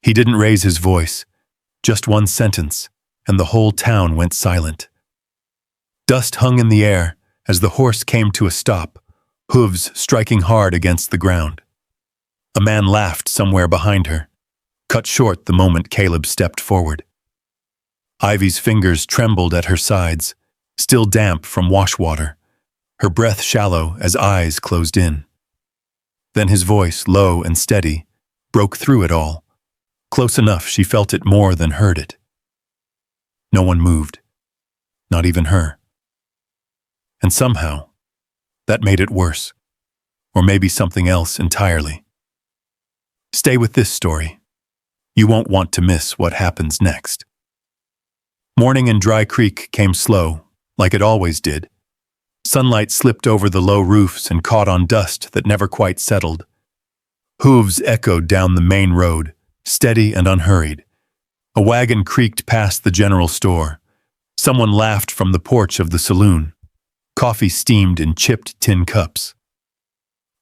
He didn't raise his voice, just one sentence, and the whole town went silent. Dust hung in the air as the horse came to a stop, hooves striking hard against the ground. A man laughed somewhere behind her, cut short the moment Caleb stepped forward. Ivy's fingers trembled at her sides, still damp from washwater, her breath shallow as eyes closed in. Then his voice, low and steady, broke through it all, close enough she felt it more than heard it. No one moved, not even her. And somehow, that made it worse, or maybe something else entirely. Stay with this story. You won't want to miss what happens next. Morning in Dry Creek came slow, like it always did. Sunlight slipped over the low roofs and caught on dust that never quite settled. Hooves echoed down the main road, steady and unhurried. A wagon creaked past the general store. Someone laughed from the porch of the saloon. Coffee steamed in chipped tin cups.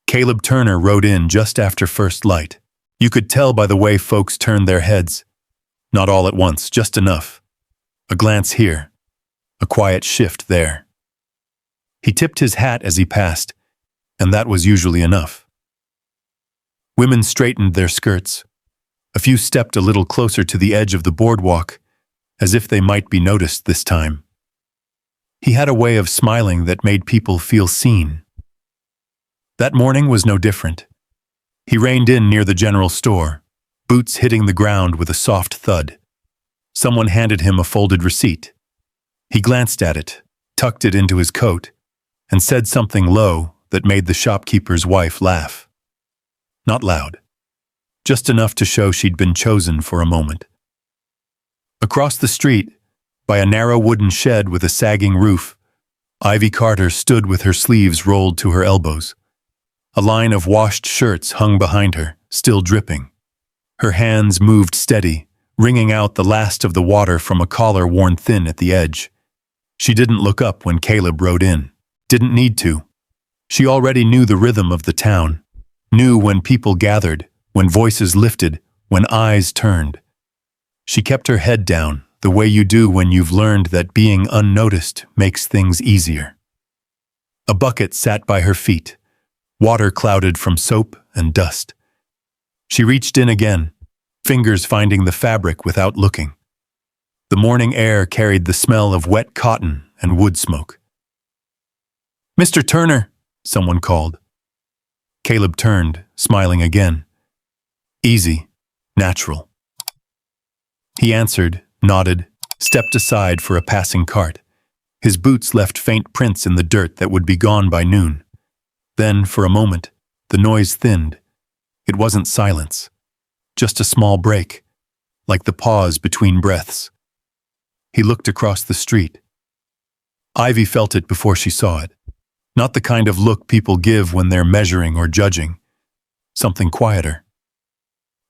Caleb Turner rode in just after first light. You could tell by the way folks turned their heads. Not all at once, just enough. A glance here, a quiet shift there. He tipped his hat as he passed, and that was usually enough. Women straightened their skirts. A few stepped a little closer to the edge of the boardwalk, as if they might be noticed this time. He had a way of smiling that made people feel seen. That morning was no different. He reined in near the general store, boots hitting the ground with a soft thud. Someone handed him a folded receipt. He glanced at it, tucked it into his coat, and said something low that made the shopkeeper's wife laugh. Not loud, just enough to show she'd been chosen for a moment. Across the street, by a narrow wooden shed with a sagging roof, Ivy Carter stood with her sleeves rolled to her elbows. A line of washed shirts hung behind her, still dripping. Her hands moved steady, wringing out the last of the water from a collar worn thin at the edge. She didn't look up when Caleb rode in. Didn't need to. She already knew the rhythm of the town, knew when people gathered, when voices lifted, when eyes turned. She kept her head down, the way you do when you've learned that being unnoticed makes things easier. A bucket sat by her feet, water clouded from soap and dust. She reached in again, fingers finding the fabric without looking. The morning air carried the smell of wet cotton and wood smoke. "Mr. Turner," someone called. Caleb turned, smiling again. Easy, natural. He answered, nodded, stepped aside for a passing cart. His boots left faint prints in the dirt that would be gone by noon. Then, for a moment, the noise thinned. It wasn't silence, just a small break, like the pause between breaths. He looked across the street. Ivy felt it before she saw it. Not the kind of look people give when they're measuring or judging. Something quieter.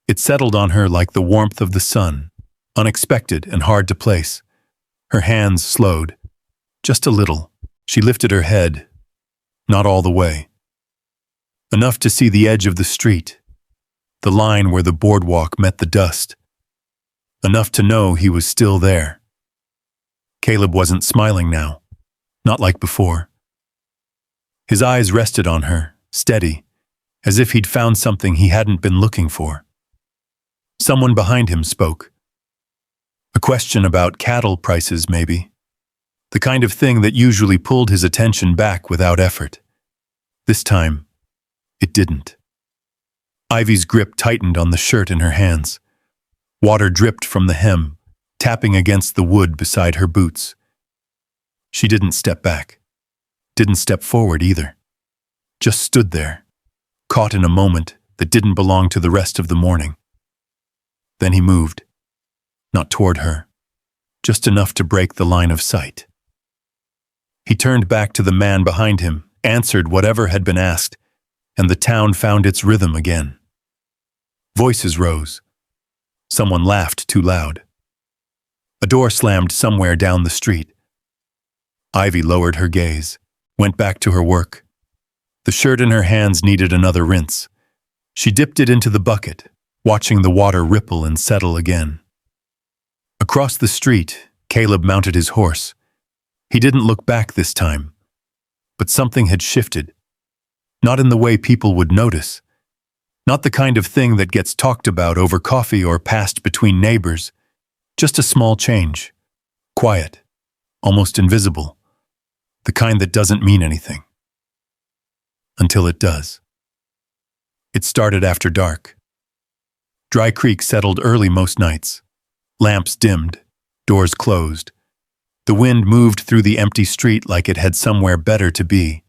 It settled on her like the warmth of the sun, unexpected and hard to place. Her hands slowed. Just a little. She lifted her head. Not all the way. Enough to see the edge of the street, the line where the boardwalk met the dust. Enough to know he was still there. Caleb wasn't smiling now, not like before. His eyes rested on her, steady, as if he'd found something he hadn't been looking for. Someone behind him spoke. A question about cattle prices, maybe. The kind of thing that usually pulled his attention back without effort. This time, it didn't. Ivy's grip tightened on the shirt in her hands. Water dripped from the hem, tapping against the wood beside her boots. She didn't step back. Didn't step forward either. Just stood there, caught in a moment that didn't belong to the rest of the morning. Then he moved. Not toward her, just enough to break the line of sight. He turned back to the man behind him, answered whatever had been asked, and the town found its rhythm again. Voices rose. Someone laughed too loud. A door slammed somewhere down the street. Ivy lowered her gaze, went back to her work. The shirt in her hands needed another rinse. She dipped it into the bucket, watching the water ripple and settle again. Across the street, Caleb mounted his horse. He didn't look back this time, but something had shifted. Not in the way people would notice. Not the kind of thing that gets talked about over coffee or passed between neighbors. Just a small change. Quiet. Almost invisible. The kind that doesn't mean anything. Until it does. It started after dark. Dry Creek settled early most nights. Lamps dimmed. Doors closed. The wind moved through the empty street like it had somewhere better to be.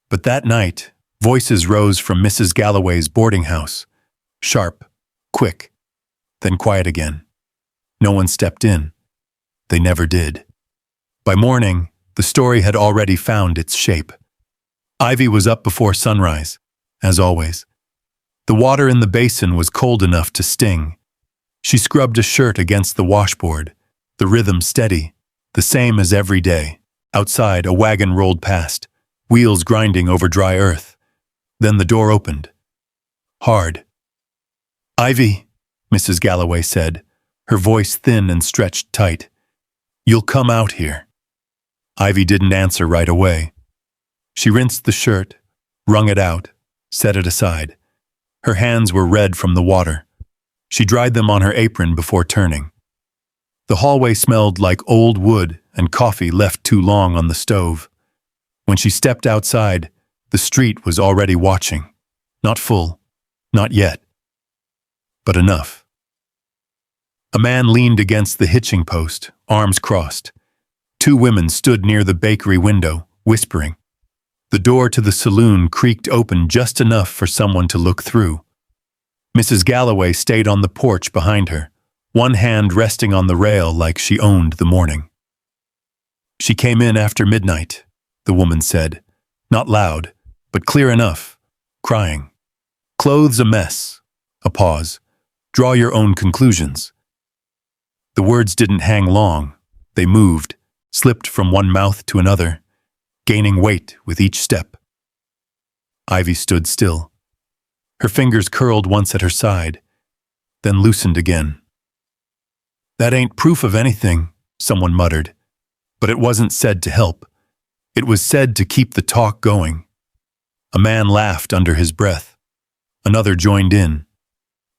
But that night, voices rose from Mrs. Galloway's boarding house. Sharp, quick, then quiet again. No one stepped in. They never did. By morning, the story had already found its shape. Ivy was up before sunrise, as always. The water in the basin was cold enough to sting. She scrubbed a shirt against the washboard, the rhythm steady, the same as every day. Outside, a wagon rolled past, wheels grinding over dry earth. Then the door opened. Hard. "Ivy," Mrs. Galloway said, her voice thin and stretched tight. "You'll come out here." Ivy didn't answer right away. She rinsed the shirt, wrung it out, set it aside. Her hands were red from the water. She dried them on her apron before turning. The hallway smelled like old wood and coffee left too long on the stove. When she stepped outside, the street was already watching. Not full, not yet, but enough. A man leaned against the hitching post, arms crossed. Two women stood near the bakery window, whispering. The door to the saloon creaked open just enough for someone to look through. Mrs. Galloway stayed on the porch behind her, one hand resting on the rail like she owned the morning. "She came in after midnight," the woman said, not loud, but clear enough, crying. "Clothes a mess." A pause. "Draw your own conclusions." The words didn't hang long. They moved, slipped from one mouth to another, gaining weight with each step. Ivy stood still. Her fingers curled once at her side, then loosened again. "That ain't proof of anything," someone muttered, but it wasn't said to help. It was said to keep the talk going. A man laughed under his breath. Another joined in.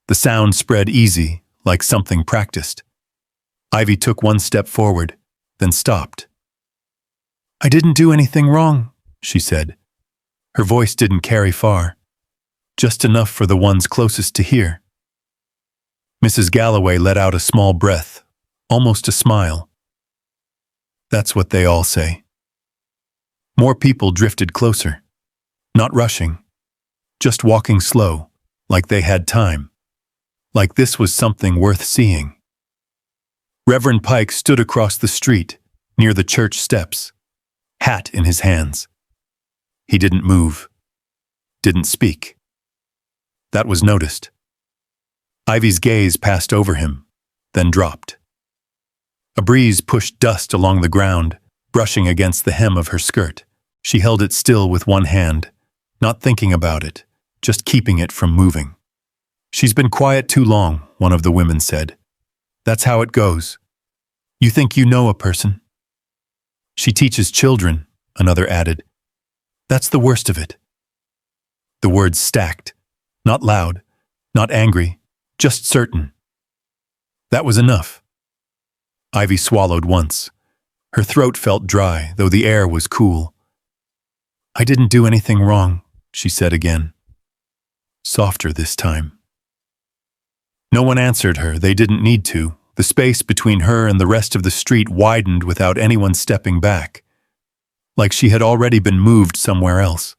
The sound spread easy, like something practiced. Ivy took one step forward, then stopped. "I didn't do anything wrong," she said. Her voice didn't carry far, just enough for the ones closest to hear. Mrs. Galloway let out a small breath, almost a smile. "That's what they all say." More people drifted closer, not rushing, just walking slow, like they had time, like this was something worth seeing. Reverend Pike stood across the street, near the church steps, hat in his hands. He didn't move, didn't speak. That was noticed. Ivy's gaze passed over him, then dropped. A breeze pushed dust along the ground, brushing against the hem of her skirt. She held it still with one hand, not thinking about it, just keeping it from moving. "She's been quiet too long," one of the women said. "That's how it goes. You think you know a person." "She teaches children," another added. "That's the worst of it." The words stacked, not loud, not angry, just certain. That was enough. Ivy swallowed once. Her throat felt dry, though the air was cool. "I didn't do anything wrong," she said again. Softer this time. No one answered her. They didn't need to. The space between her and the rest of the street widened without anyone stepping back, like she had already been moved somewhere else.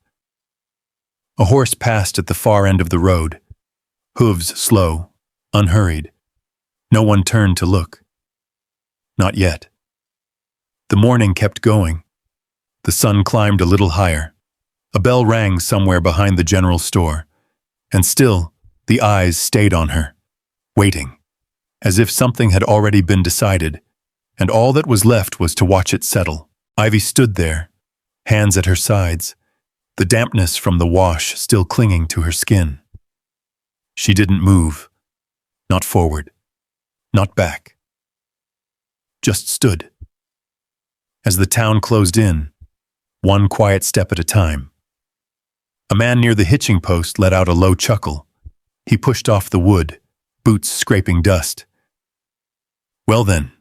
A horse passed at the far end of the road, hooves slow, unhurried. No one turned to look. Not yet. The morning kept going. The sun climbed a little higher. A bell rang somewhere behind the general store, and still the eyes stayed on her, waiting, as if something had already been decided, and all that was left was to watch it settle. Ivy stood there, hands at her sides, the dampness from the wash still clinging to her skin. She didn't move, Not forward, not back. Just stood. As the town closed in, one quiet step at a time, a man near the hitching post let out a low chuckle. He pushed off the wood, boots scraping dust. "Well then,"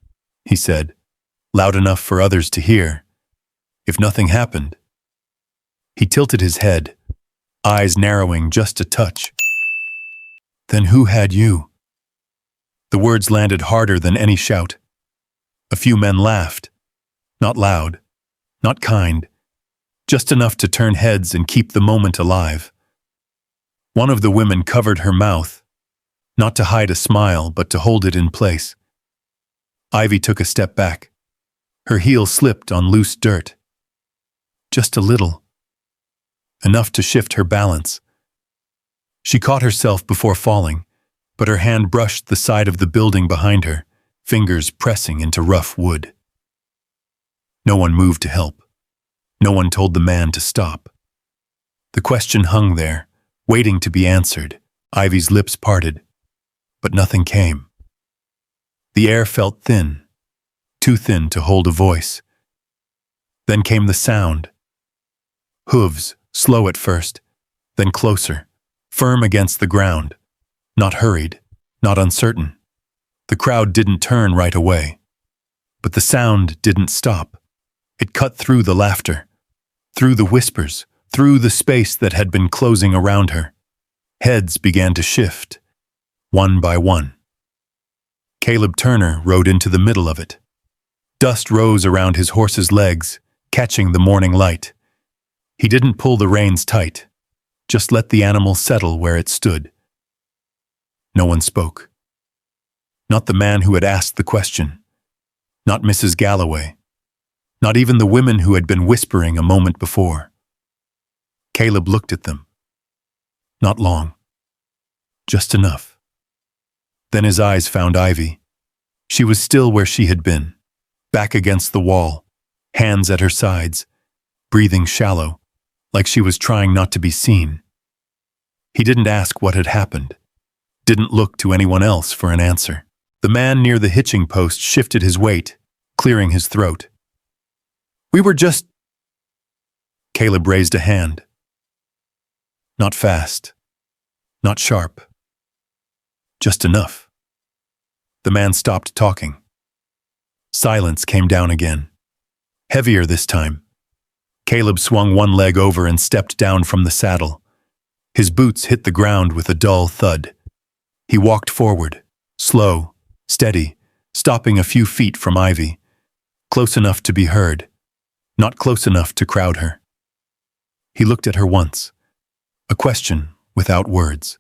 he said, loud enough for others to hear, "if nothing happened." He tilted his head, eyes narrowing just a touch. "Then who had you?" The words landed harder than any shout. A few men laughed, not loud, not kind, just enough to turn heads and keep the moment alive. One of the women covered her mouth, not to hide a smile, but to hold it in place. Ivy took a step back. Her heel slipped on loose dirt. Just a little. Enough to shift her balance. She caught herself before falling, but her hand brushed the side of the building behind her, fingers pressing into rough wood. No one moved to help. No one told the man to stop. The question hung there, waiting to be answered. Ivy's lips parted, but nothing came. The air felt thin, too thin to hold a voice. Then came the sound. Hooves, slow at first, then closer, firm against the ground, not hurried, not uncertain. The crowd didn't turn right away, but the sound didn't stop. It cut through the laughter, through the whispers, through the space that had been closing around her. Heads began to shift, one by one. Caleb Turner rode into the middle of it. Dust rose around his horse's legs, catching the morning light. He didn't pull the reins tight, just let the animal settle where it stood. No one spoke. Not the man who had asked the question. Not Mrs. Galloway. Not even the women who had been whispering a moment before. Caleb looked at them. Not long. Just enough. Then his eyes found Ivy. She was still where she had been, back against the wall, hands at her sides, breathing shallow, like she was trying not to be seen. He didn't ask what had happened, didn't look to anyone else for an answer. The man near the hitching post shifted his weight, clearing his throat. "We were just—" Caleb raised a hand. Not fast, not sharp, just enough. The man stopped talking. Silence came down again, heavier this time. Caleb swung one leg over and stepped down from the saddle. His boots hit the ground with a dull thud. He walked forward, slow, steady, stopping a few feet from Ivy, close enough to be heard, not close enough to crowd her. He looked at her once, a question without words.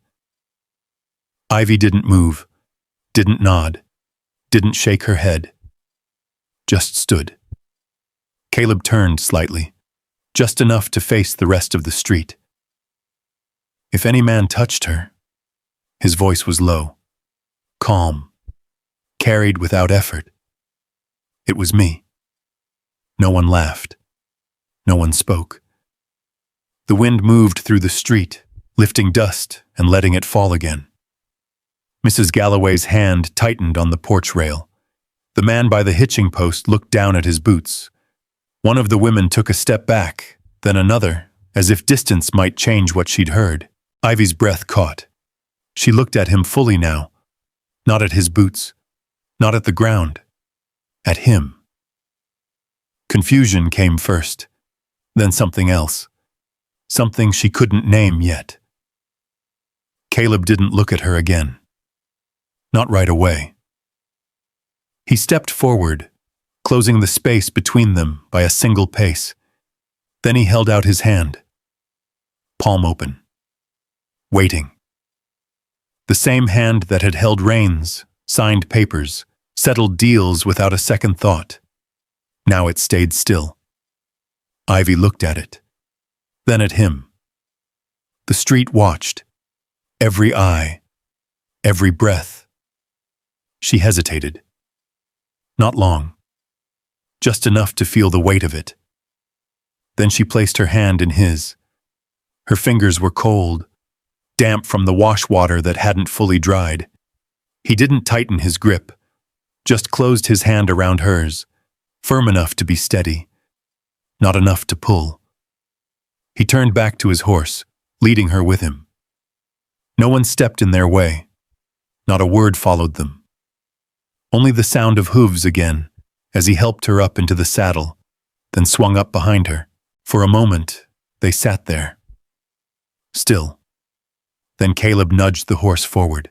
Ivy didn't move, didn't nod, didn't shake her head, just stood. Caleb turned slightly, just enough to face the rest of the street. If any man touched her, his voice was low, calm, carried without effort. It was me. No one laughed. No one spoke. The wind moved through the street, lifting dust and letting it fall again. Mrs. Galloway's hand tightened on the porch rail. The man by the hitching post looked down at his boots. One of the women took a step back, then another, as if distance might change what she'd heard. Ivy's breath caught. She looked at him fully now, not at his boots, not at the ground, at him. Confusion came first, then something else, something she couldn't name yet. Caleb didn't look at her again. Not right away. He stepped forward, closing the space between them by a single pace. Then he held out his hand, palm open, waiting. The same hand that had held reins, signed papers, settled deals without a second thought. Now it stayed still. Ivy looked at it, then at him. The street watched, every eye, every breath. She hesitated. Not long, just enough to feel the weight of it. Then she placed her hand in his. Her fingers were cold, damp from the wash water that hadn't fully dried. He didn't tighten his grip, just closed his hand around hers, firm enough to be steady, not enough to pull. He turned back to his horse, leading her with him. No one stepped in their way. Not a word followed them. Only the sound of hooves again, as he helped her up into the saddle, then swung up behind her. For a moment, they sat there. Still. Then Caleb nudged the horse forward.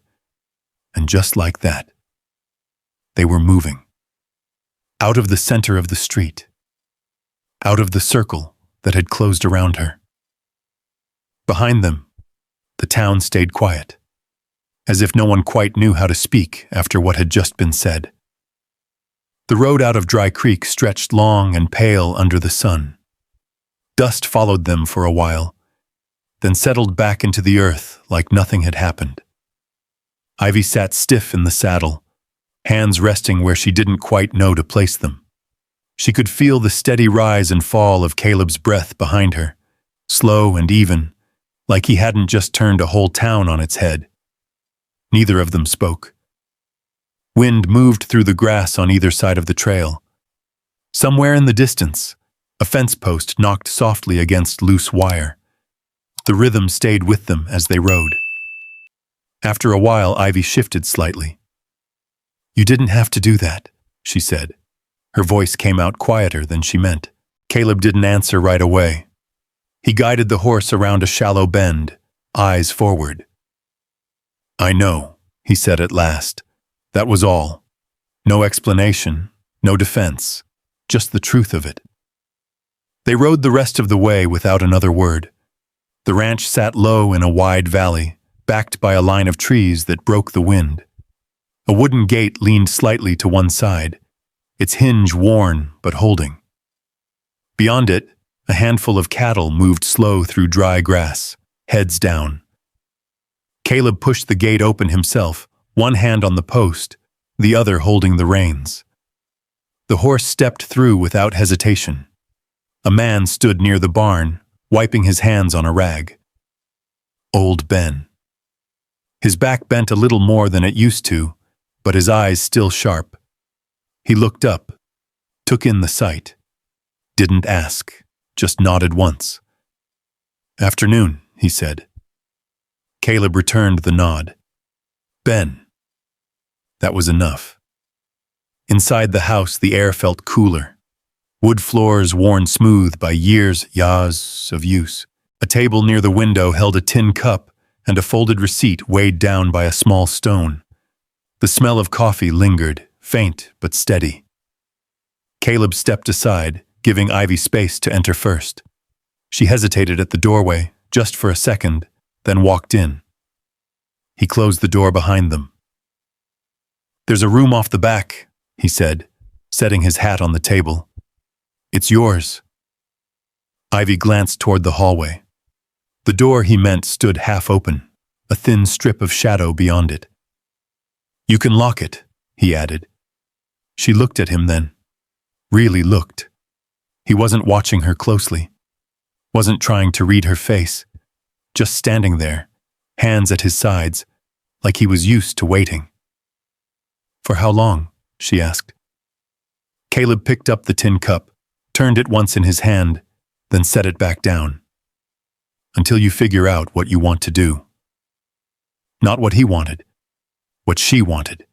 And just like that, they were moving. Out of the center of the street. Out of the circle that had closed around her. Behind them, the town stayed quiet, as if no one quite knew how to speak after what had just been said. The road out of Dry Creek stretched long and pale under the sun. Dust followed them for a while, then settled back into the earth like nothing had happened. Ivy sat stiff in the saddle, hands resting where she didn't quite know to place them. She could feel the steady rise and fall of Caleb's breath behind her, slow and even, like he hadn't just turned a whole town on its head. Neither of them spoke. Wind moved through the grass on either side of the trail. Somewhere in the distance, a fence post knocked softly against loose wire. The rhythm stayed with them as they rode. After a while, Ivy shifted slightly. "You didn't have to do that," she said. Her voice came out quieter than she meant. Caleb didn't answer right away. He guided the horse around a shallow bend, eyes forward. "I know," he said at last. That was all. No explanation, no defense, just the truth of it. They rode the rest of the way without another word. The ranch sat low in a wide valley, backed by a line of trees that broke the wind. A wooden gate leaned slightly to one side, its hinge worn but holding. Beyond it, a handful of cattle moved slow through dry grass, heads down. Caleb pushed the gate open himself, one hand on the post, the other holding the reins. The horse stepped through without hesitation. A man stood near the barn, wiping his hands on a rag. Old Ben. His back bent a little more than it used to, but his eyes still sharp. He looked up, took in the sight, didn't ask, just nodded once. "Afternoon," he said. Caleb returned the nod. "Ben." That was enough. Inside the house, the air felt cooler. Wood floors worn smooth by years of use. A table near the window held a tin cup and a folded receipt weighed down by a small stone. The smell of coffee lingered, faint but steady. Caleb stepped aside, giving Ivy space to enter first. She hesitated at the doorway, just for a second, then walked in. He closed the door behind them. "There's a room off the back," he said, setting his hat on the table. "It's yours." Ivy glanced toward the hallway. The door he meant stood half open, a thin strip of shadow beyond it. "You can lock it," he added. She looked at him then. Really looked. He wasn't watching her closely. Wasn't trying to read her face. Just standing there, hands at his sides, like he was used to waiting. "For how long?" she asked. Caleb picked up the tin cup, turned it once in his hand, then set it back down. "Until you figure out what you want to do." Not what he wanted, what she wanted.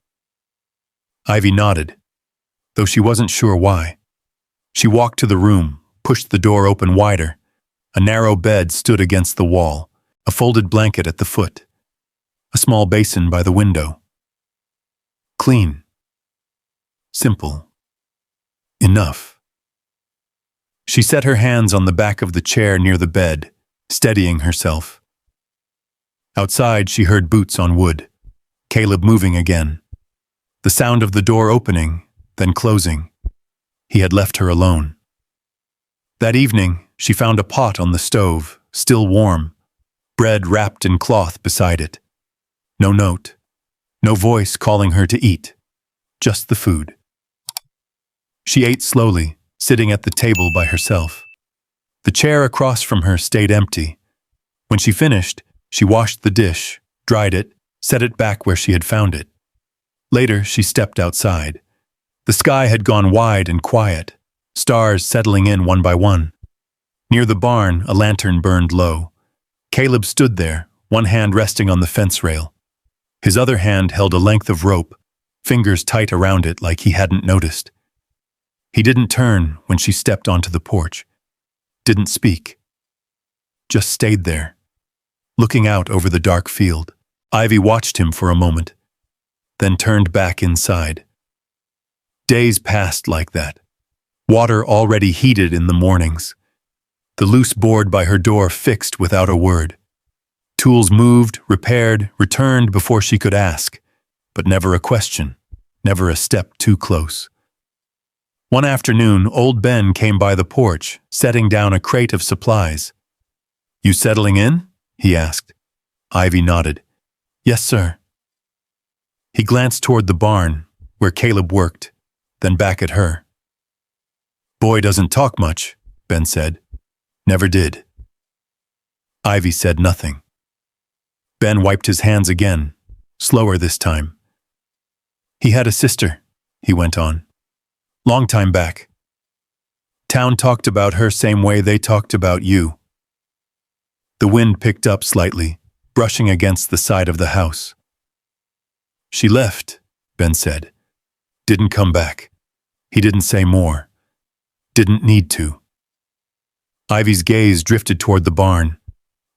Ivy nodded, though she wasn't sure why. She walked to the room, pushed the door open wider. A narrow bed stood against the wall, a folded blanket at the foot, a small basin by the window. Clean. Simple. Enough. She set her hands on the back of the chair near the bed, steadying herself. Outside, she heard boots on wood, Caleb moving again. The sound of the door opening, then closing. He had left her alone. That evening, she found a pot on the stove, still warm, bread wrapped in cloth beside it. No note, no voice calling her to eat, just the food. She ate slowly, sitting at the table by herself. The chair across from her stayed empty. When she finished, she washed the dish, dried it, set it back where she had found it. Later, she stepped outside. The sky had gone wide and quiet, stars settling in one by one. Near the barn, a lantern burned low. Caleb stood there, one hand resting on the fence rail. His other hand held a length of rope, fingers tight around it like he hadn't noticed. He didn't turn when she stepped onto the porch. Didn't speak. Just stayed there, looking out over the dark field. Ivy watched him for a moment, then turned back inside. Days passed like that. Water already heated in the mornings. The loose board by her door fixed without a word. Tools moved, repaired, returned before she could ask, but never a question, never a step too close. One afternoon, old Ben came by the porch, setting down a crate of supplies. "You settling in?" he asked. Ivy nodded. "Yes, sir." He glanced toward the barn, where Caleb worked, then back at her. "Boy doesn't talk much," Ben said. "Never did." Ivy said nothing. Ben wiped his hands again, slower this time. "He had a sister," he went on. "Long time back. Town talked about her same way they talked about you." The wind picked up slightly, brushing against the side of the house. "She left," Ben said. "Didn't come back." He didn't say more. Didn't need to. Ivy's gaze drifted toward the barn.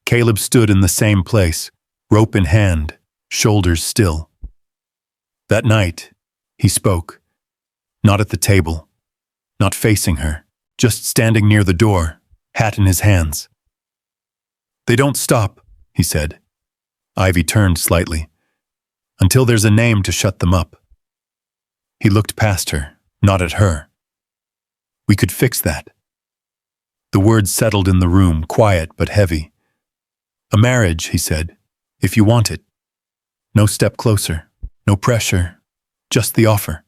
Caleb stood in the same place, rope in hand, shoulders still. That night, he spoke. Not at the table, not facing her, just standing near the door, hat in his hands. "They don't stop," he said. Ivy turned slightly. "Until there's a name to shut them up." He looked past her, not at her. "We could fix that." The words settled in the room, quiet but heavy. "A marriage," he said, "if you want it. No step closer, no pressure, just the offer."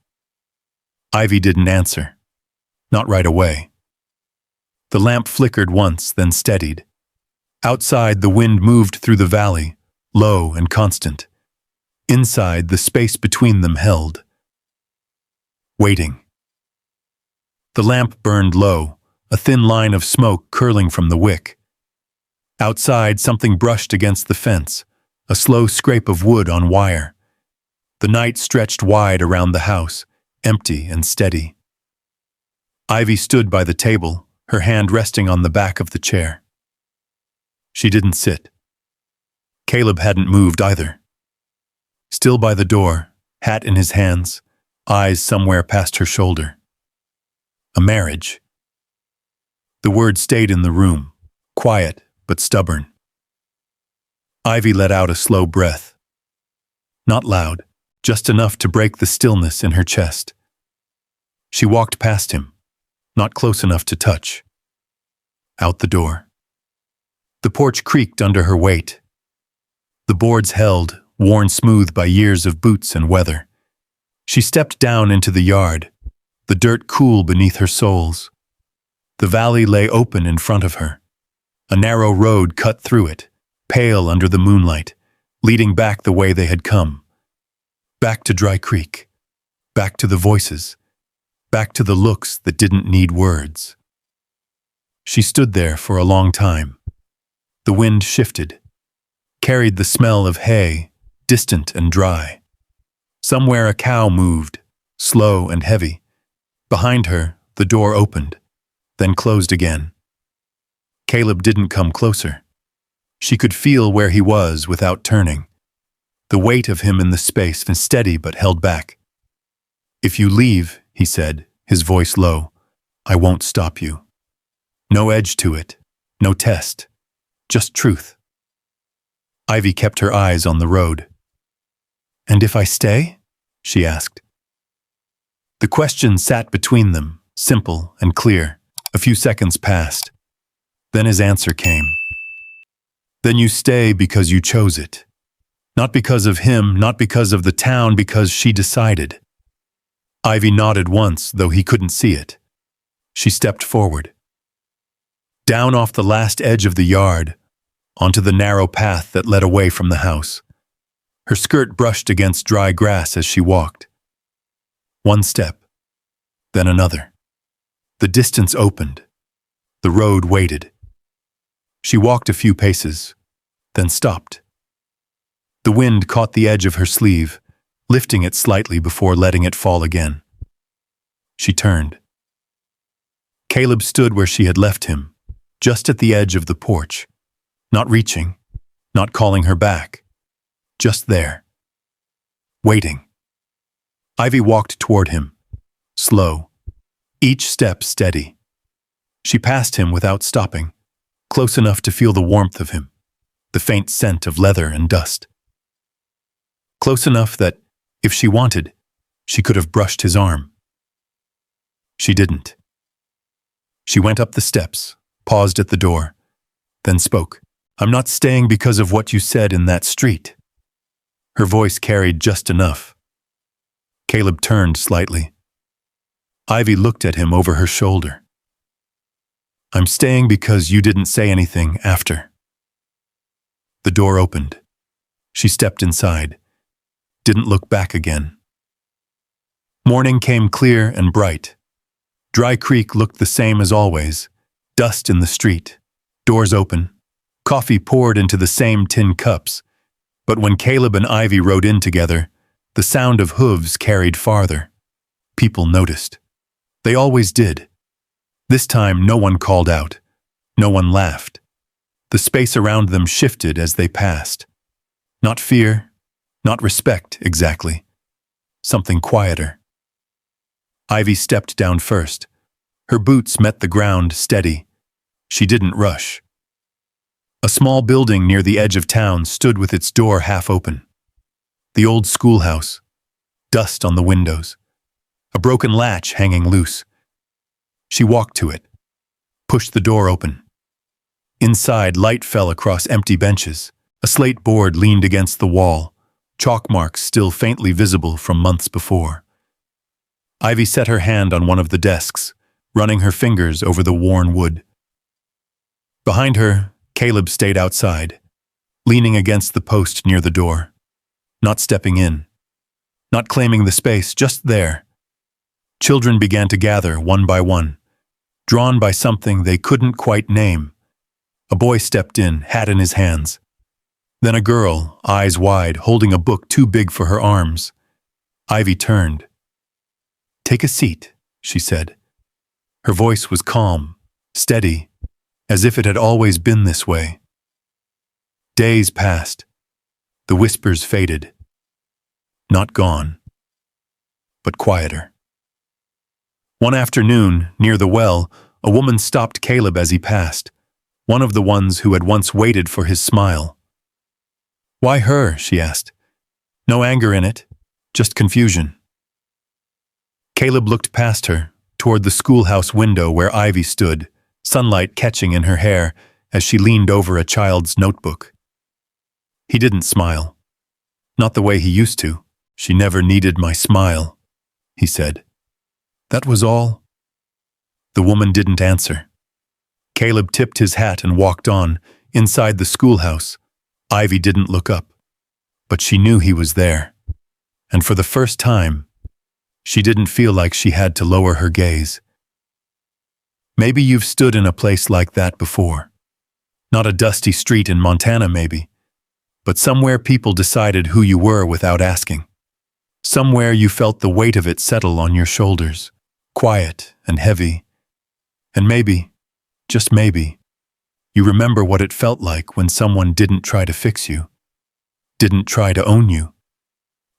Ivy didn't answer. Not right away. The lamp flickered once, then steadied. Outside, the wind moved through the valley, low and constant. Inside, the space between them held. Waiting. The lamp burned low, a thin line of smoke curling from the wick. Outside, something brushed against the fence, a slow scrape of wood on wire. The night stretched wide around the house, empty and steady. Ivy stood by the table, her hand resting on the back of the chair. She didn't sit. Caleb hadn't moved either. Still by the door, hat in his hands, eyes somewhere past her shoulder. A marriage. The word stayed in the room, quiet but stubborn. Ivy let out a slow breath. Not loud, just enough to break the stillness in her chest. She walked past him, not close enough to touch. Out the door. The porch creaked under her weight. The boards held, worn smooth by years of boots and weather. She stepped down into the yard, the dirt cool beneath her soles. The valley lay open in front of her. A narrow road cut through it, pale under the moonlight, leading back the way they had come. Back to Dry Creek. Back to the voices. Back to the looks that didn't need words. She stood there for a long time. The wind shifted, carried the smell of hay, distant and dry. Somewhere a cow moved, slow and heavy. Behind her, the door opened, then closed again. Caleb didn't come closer. She could feel where he was without turning. The weight of him in the space, steady but held back. "If you leave," he said, his voice low, "I won't stop you. No edge to it, no test, just truth." Ivy kept her eyes on the road. "And if I stay?" she asked. The question sat between them, simple and clear. A few seconds passed. Then his answer came. "Then you stay because you chose it. Not because of him, not because of the town, because she decided." Ivy nodded once, though he couldn't see it. She stepped forward. Down off the last edge of the yard, onto the narrow path that led away from the house. Her skirt brushed against dry grass as she walked. One step, then another. The distance opened. The road waited. She walked a few paces, then stopped. The wind caught the edge of her sleeve, lifting it slightly before letting it fall again. She turned. Caleb stood where she had left him, just at the edge of the porch, not reaching, not calling her back, just there, waiting. Ivy walked toward him, slow, each step steady. She passed him without stopping, close enough to feel the warmth of him, the faint scent of leather and dust. Close enough that, if she wanted, she could have brushed his arm. She didn't. She went up the steps, paused at the door, then spoke. "I'm not staying because of what you said in that street." Her voice carried just enough. Caleb turned slightly. Ivy looked at him over her shoulder. "I'm staying because you didn't say anything after." The door opened. She stepped inside, didn't look back again. Morning came clear and bright. Dry Creek looked the same as always, dust in the street, doors open, coffee poured into the same tin cups. But when Caleb and Ivy rode in together, the sound of hooves carried farther. People noticed. They always did. This time no one called out. No one laughed. The space around them shifted as they passed. Not fear, not respect exactly. Something quieter. Ivy stepped down first. Her boots met the ground steady. She didn't rush. A small building near the edge of town stood with its door half open. The old schoolhouse. Dust on the windows. A broken latch hanging loose. She walked to it, pushed the door open. Inside, light fell across empty benches. A slate board leaned against the wall, chalk marks still faintly visible from months before. Ivy set her hand on one of the desks, running her fingers over the worn wood. Behind her, Caleb stayed outside, leaning against the post near the door, not stepping in, not claiming the space, just there. Children began to gather one by one, drawn by something they couldn't quite name. A boy stepped in, hat in his hands. Then a girl, eyes wide, holding a book too big for her arms. Ivy turned. "Take a seat," she said. Her voice was calm, steady, as if it had always been this way. Days passed. The whispers faded. Not gone, but quieter. One afternoon, near the well, a woman stopped Caleb as he passed, one of the ones who had once waited for his smile. "Why her?" she asked. No anger in it, just confusion. Caleb looked past her, toward the schoolhouse window where Ivy stood, sunlight catching in her hair as she leaned over a child's notebook. He didn't smile. Not the way he used to. "She never needed my smile," he said. "That was all?" The woman didn't answer. Caleb tipped his hat and walked on, inside the schoolhouse. Ivy didn't look up, but she knew he was there. And for the first time, she didn't feel like she had to lower her gaze. Maybe you've stood in a place like that before. Not a dusty street in Montana, maybe, but somewhere people decided who you were without asking. Somewhere you felt the weight of it settle on your shoulders, quiet and heavy. And maybe, just maybe, you remember what it felt like when someone didn't try to fix you, didn't try to own you,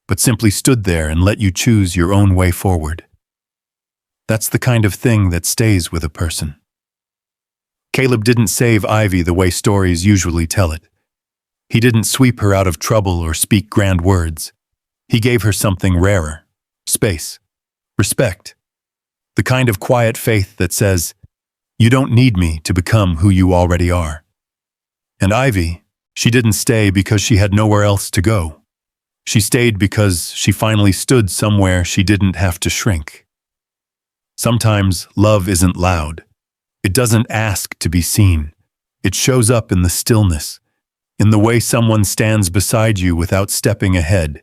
but simply stood there and let you choose your own way forward. That's the kind of thing that stays with a person. Caleb didn't save Ivy the way stories usually tell it. He didn't sweep her out of trouble or speak grand words. He gave her something rarer, space, respect, the kind of quiet faith that says, "You don't need me to become who you already are." And Ivy, she didn't stay because she had nowhere else to go. She stayed because she finally stood somewhere she didn't have to shrink. Sometimes love isn't loud. It doesn't ask to be seen. It shows up in the stillness, in the way someone stands beside you without stepping ahead.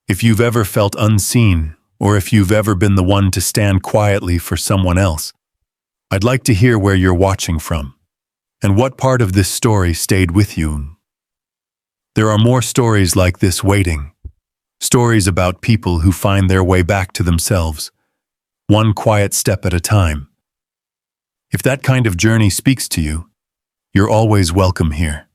If you've ever felt unseen, or if you've ever been the one to stand quietly for someone else, I'd like to hear where you're watching from, and what part of this story stayed with you. There are more stories like this waiting, stories about people who find their way back to themselves, one quiet step at a time. If that kind of journey speaks to you, you're always welcome here.